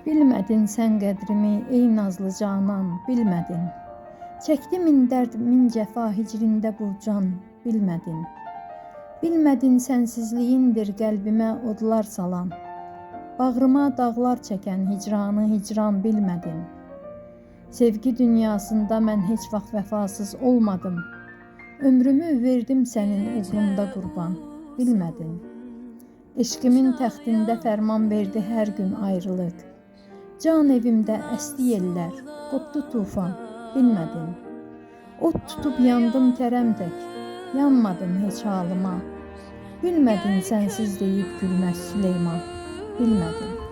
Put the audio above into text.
Bilmədin sən qədrimi, ey nazlı canan, bilmədin. Çəkdi min dərd, min cəfa hicrində bu can, bilmədin. Bilmədin sənsizliyindir qəlbimə odlar salan. Bağrıma dağlar çəkən hicranı hicran bilmədin. Sevgi dünyasında mən heç vaxt vəfasız olmadım. Ömrümü verdim sənin uğrunda qurban, bilmədin. Eşqimin təxtində fərman verdi hər gün ayrılıq. Can evimdə əsdi yellər, qopdu tufan, bilmədin. Ot tutub yandım kərəm tək, yanmadın heç halıma. Bilmədin sənsiz deyib gülməz Süleyman, bilmədin.